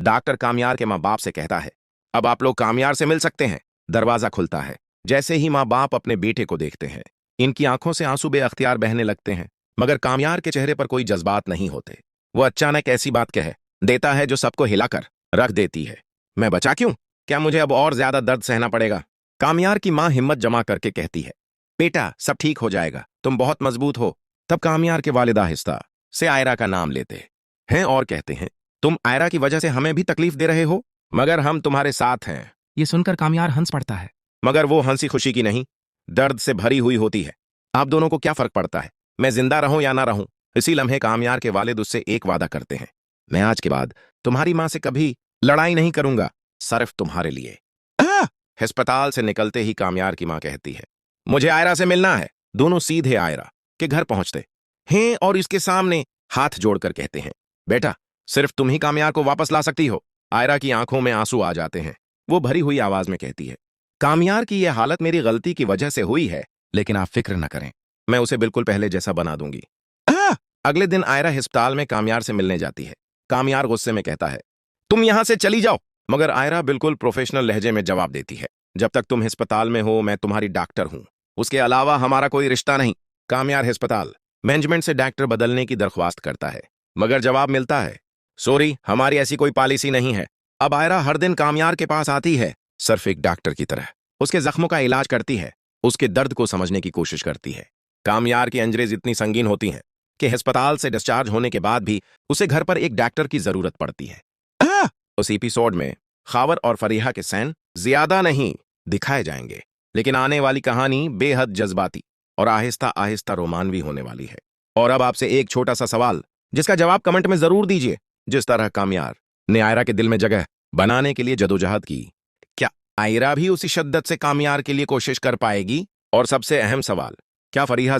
Doctor कामयार के माँ बाप से कहता है, अब आप लोग कामयार से मिल सकते हैं। दरवाजा खुलता है। जैसे ही माँ बाप अपने बेटे को देखते हैं, इनकी आंखों से आंसू बेअख्तियार बहने लगते हैं, मगर कामयार के चेहरे पर कोई जज्बात नहीं होते। वो अचानक ऐसी बात कह देता है जो सबको हिलाकर रख देती है। मैं बचा क्यों? क्या मुझे अब और ज्यादा दर्द सहना पड़ेगा? कामयार की माँ हिम्मत जमा करके कहती है, बेटा सब ठीक हो जाएगा, तुम बहुत मजबूत हो। तब कामयार के वालिद आहिस्ता से आयरा का नाम लेते हैं और कहते हैं, तुम आयरा की वजह से हमें भी तकलीफ दे रहे हो, मगर हम तुम्हारे साथ हैं। ये सुनकर कामयार हंस पड़ता है। मगर वो हंसी खुशी की नहीं, दर्द से भरी हुई होती है। आप दोनों को क्या फर्क पड़ता है, मैं जिंदा रहूं या ना रहूं? इसी लम्हे कामयार के वालिद उससे एक वादा करते हैं, मैं आज के बाद तुम्हारी मां से कभी लड़ाई नहीं करूंगा, सिर्फ तुम्हारे लिए। अस्पताल से निकलते ही कामयार की मां कहती है, मुझे आयरा से मिलना है। दोनों सीधे आयरा के घर पहुंचते हैं और इसके सामने हाथ जोड़कर कहते हैं, बेटा सिर्फ तुम ही कामयार को वापस ला सकती हो। आयरा की आंखों में आंसू आ जाते हैं। वो भरी हुई आवाज में कहती है, कामयार की यह हालत मेरी गलती की वजह से हुई है, लेकिन आप फिक्र न करें, मैं उसे बिल्कुल पहले जैसा बना दूंगी। अगले दिन आयरा अस्पताल में कामयार से मिलने जाती है। कामयार गुस्से में कहता है, तुम यहां से चली जाओ। मगर आयरा बिल्कुल प्रोफेशनल लहजे में जवाब देती है, जब तक तुम अस्पताल में हो मैं तुम्हारी डॉक्टर हूं, उसके अलावा हमारा कोई रिश्ता नहीं। कामयार अस्पताल मैनेजमेंट से डॉक्टर बदलने की दरख्वास्त करता है, मगर जवाब मिलता है, सॉरी हमारी ऐसी कोई पॉलिसी नहीं है। अब आयरा हर दिन कामयार के पास आती है, सिर्फ एक डॉक्टर की तरह उसके जख्मों का इलाज करती है, उसके दर्द को समझने की कोशिश करती है। कामयार की अंजरेज इतनी संगीन होती हैं कि अस्पताल से डिस्चार्ज होने के बाद भी उसे घर पर एक डॉक्टर की जरूरत पड़ती है। उस एपिसोड में खावर और फरीहा के सैन ज्यादा नहीं दिखाए जाएंगे, लेकिन आने वाली कहानी बेहद जज्बाती और आहिस्ता आहिस्ता रोमानवी होने वाली है। और अब आपसे एक छोटा सा सवाल, जिसका जवाब कमेंट में जरूर दीजिए। जिस तरह कामयार ने आयरा के दिल में जगह बनाने के लिए जदोजहद की, क्या आयरा भी उसी शिद्दत से कामयार के लिए कोशिश कर पाएगी? और सबसे अहम सवाल, क्या फरीहा